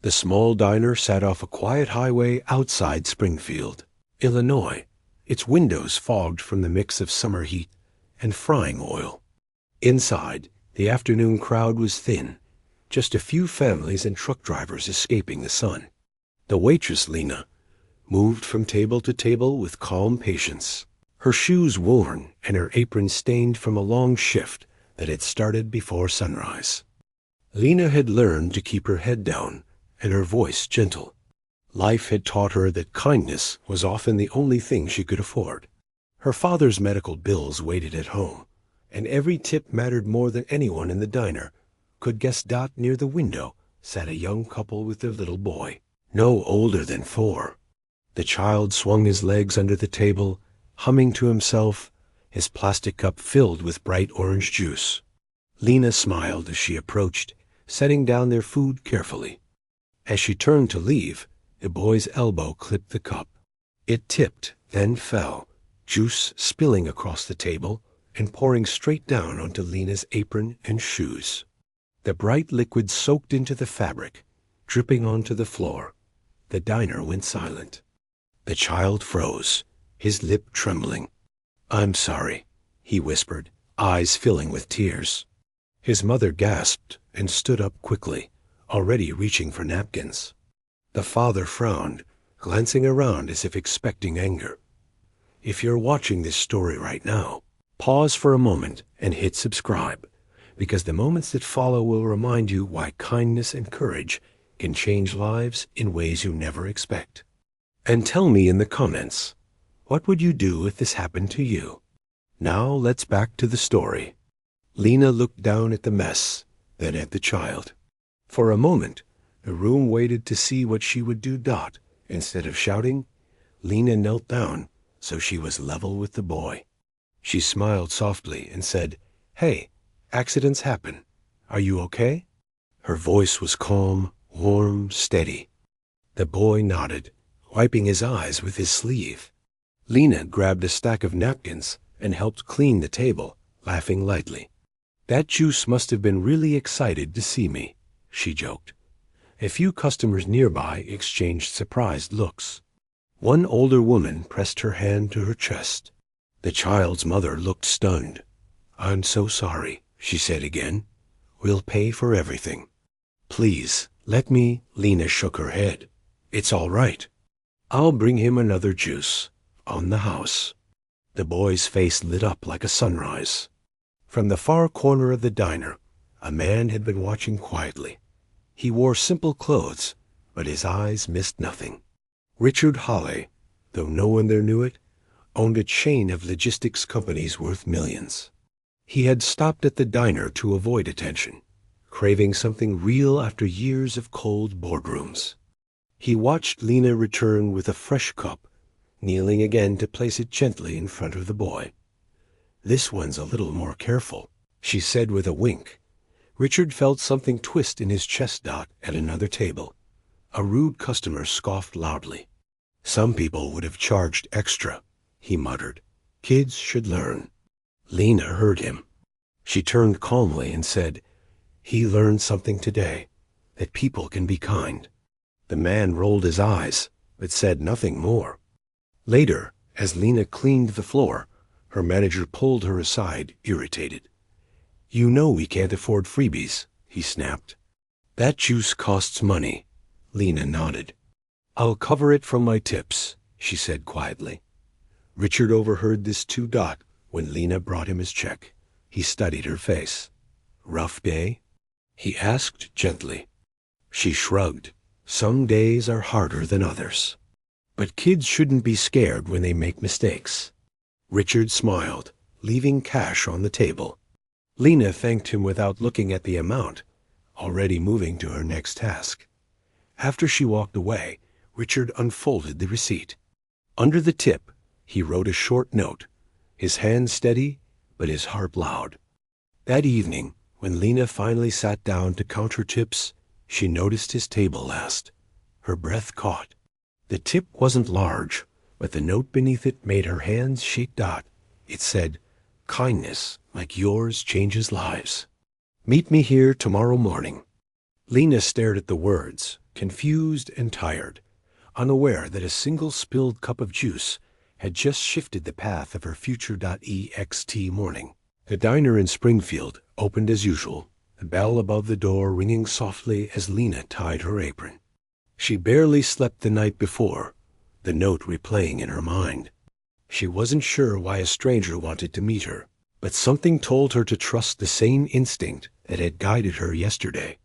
The small diner sat off a quiet highway outside Springfield, Illinois, its windows fogged from the mix of summer heat and frying oil. Inside, the afternoon crowd was thin, just a few families and truck drivers escaping the sun. The waitress, Lena, moved from table to table with calm patience, her shoes worn and her apron stained from a long shift that had started before sunrise. Lena had learned to keep her head down and her voice gentle. Life had taught her that kindness was often the only thing she could afford. Her father's medical bills waited at home, and every tip mattered more than anyone in the diner could guess. Near the window sat a young couple with their little boy, no older than 4. The child swung his legs under the table, humming to himself, his plastic cup filled with bright orange juice. Lena smiled as she approached, setting down their food carefully. As she turned to leave, the boy's elbow clipped the cup. It tipped, then fell, juice spilling across the table and pouring straight down onto Lena's apron and shoes. The bright liquid soaked into the fabric, dripping onto the floor. The diner went silent. The child froze, his lip trembling. "I'm sorry," he whispered, eyes filling with tears. His mother gasped and stood up quickly, already reaching for napkins. The father frowned, glancing around as if expecting anger. If you're watching this story right now, pause for a moment and hit subscribe, because the moments that follow will remind you why kindness and courage can change lives in ways you never expect. And tell me in the comments, what would you do if this happened to you? Now let's back to the story. Lena looked down at the mess, then at the child. For a moment, the room waited to see what she would do. Instead of shouting, Lena knelt down so she was level with the boy. She smiled softly and said, "Hey, accidents happen. Are you okay?" Her voice was calm, warm, steady. The boy nodded, wiping his eyes with his sleeve. Lena grabbed a stack of napkins and helped clean the table, laughing lightly. "That juice must have been really excited to see me," she joked. A few customers nearby exchanged surprised looks. One older woman pressed her hand to her chest. The child's mother looked stunned. "I'm so sorry," she said again. "We'll pay for everything." "Please, let me," Lena shook her head. "It's all right. I'll bring him another juice. On the house." The boy's face lit up like a sunrise. From the far corner of the diner, a man had been watching quietly. He wore simple clothes, but his eyes missed nothing. Richard Holley, though no one there knew it, owned a chain of logistics companies worth millions. He had stopped at the diner to avoid attention, craving something real after years of cold boardrooms. He watched Lena return with a fresh cup, kneeling again to place it gently in front of the boy. "This one's a little more careful," she said with a wink. Richard felt something twist in his chest. At another table, a rude customer scoffed loudly. "Some people would have charged extra," he muttered. "Kids should learn." Lena heard him. She turned calmly and said, "He learned something today, that people can be kind." The man rolled his eyes, but said nothing more. Later, as Lena cleaned the floor, her manager pulled her aside, irritated. "You know we can't afford freebies," he snapped. "That juice costs money." Lena nodded. "I'll cover it from my tips," she said quietly. Richard overheard this too. When Lena brought him his check, he studied her face. "Rough day?" he asked gently. She shrugged. "Some days are harder than others. But kids shouldn't be scared when they make mistakes." Richard smiled, leaving cash on the table. Lena thanked him without looking at the amount, already moving to her next task. After she walked away, Richard unfolded the receipt. Under the tip, he wrote a short note, his hand steady, but his heart loud. That evening, when Lena finally sat down to count her tips, she noticed his table last. Her breath caught. The tip wasn't large, but the note beneath it made her hands shake. It said, "Kindness like yours changes lives. Meet me here tomorrow morning." Lena stared at the words, confused and tired, unaware that a single spilled cup of juice had just shifted the path of her future.ext morning. The diner in Springfield opened as usual, the bell above the door ringing softly as Lena tied her apron. She barely slept the night before, the note replaying in her mind. She wasn't sure why a stranger wanted to meet her, but something told her to trust the same instinct that had guided her yesterday.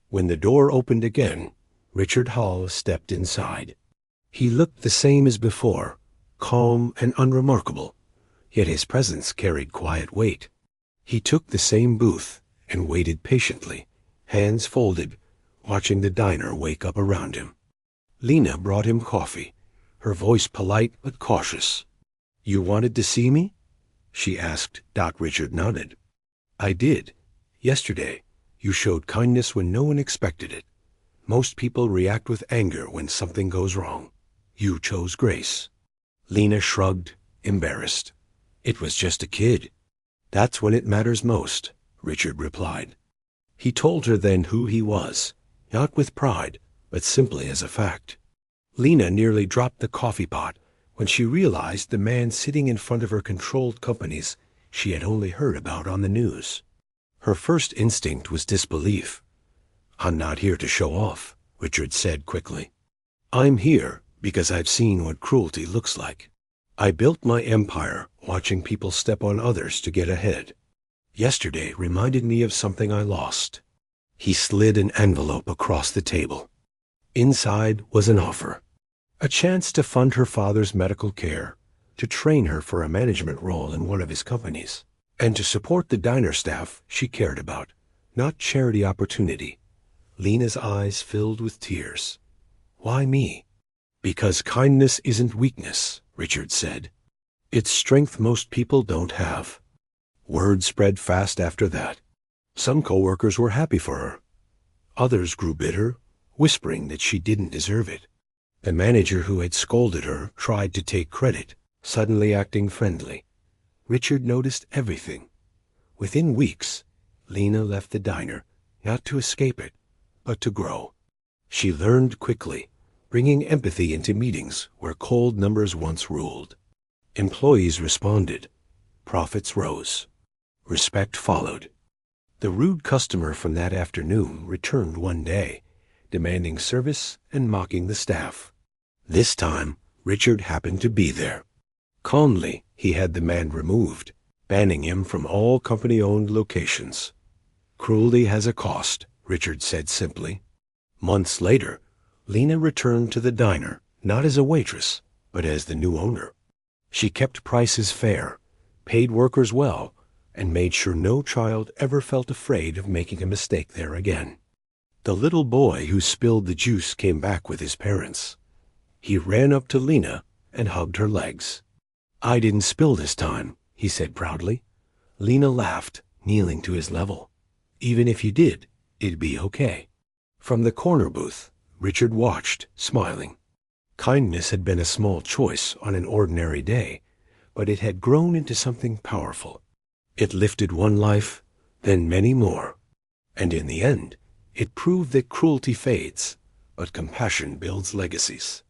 When the door opened again, Richard Hall stepped inside. He looked the same as before, calm and unremarkable, yet his presence carried quiet weight. He took the same booth and waited patiently, hands folded, watching the diner wake up around him. Lena brought him coffee, her voice polite but cautious. "You wanted to see me?" she asked. Richard nodded. "I did. Yesterday, you showed kindness when no one expected it. Most people react with anger when something goes wrong. You chose grace." Lena shrugged, embarrassed. "It was just a kid." "That's when it matters most," Richard replied. He told her then who he was, not with pride, but simply as a fact. Lena nearly dropped the coffee pot when she realized the man sitting in front of her controlled companies she had only heard about on the news. Her first instinct was disbelief. "I'm not here to show off," Richard said quickly. "I'm here because I've seen what cruelty looks like. I built my empire watching people step on others to get ahead. Yesterday reminded me of something I lost." He slid an envelope across the table. Inside was an offer. A chance to fund her father's medical care, to train her for a management role in one of his companies, and to support the diner staff she cared about, not charity opportunity. Lena's eyes filled with tears. "Why me?" "Because kindness isn't weakness," Richard said. "It's strength most people don't have." Word spread fast after that. Some coworkers were happy for her. Others grew bitter, whispering that she didn't deserve it. The manager who had scolded her tried to take credit, suddenly acting friendly. Richard noticed everything. Within weeks, Lena left the diner, not to escape it, but to grow. She learned quickly, bringing empathy into meetings where cold numbers once ruled. Employees responded. Profits rose. Respect followed. The rude customer from that afternoon returned one day, demanding service and mocking the staff. This time, Richard happened to be there. Calmly, he had the man removed, banning him from all company-owned locations. "Cruelty has a cost," Richard said simply. Months later, Lena returned to the diner, not as a waitress, but as the new owner. She kept prices fair, paid workers well, and made sure no child ever felt afraid of making a mistake there again. The little boy who spilled the juice came back with his parents. He ran up to Lena and hugged her legs. "I didn't spill this time," he said proudly. Lena laughed, kneeling to his level. "Even if you did, it'd be okay." From the corner booth, Richard watched, smiling. Kindness had been a small choice on an ordinary day, but it had grown into something powerful. It lifted one life, then many more. And in the end, it proved that cruelty fades, but compassion builds legacies.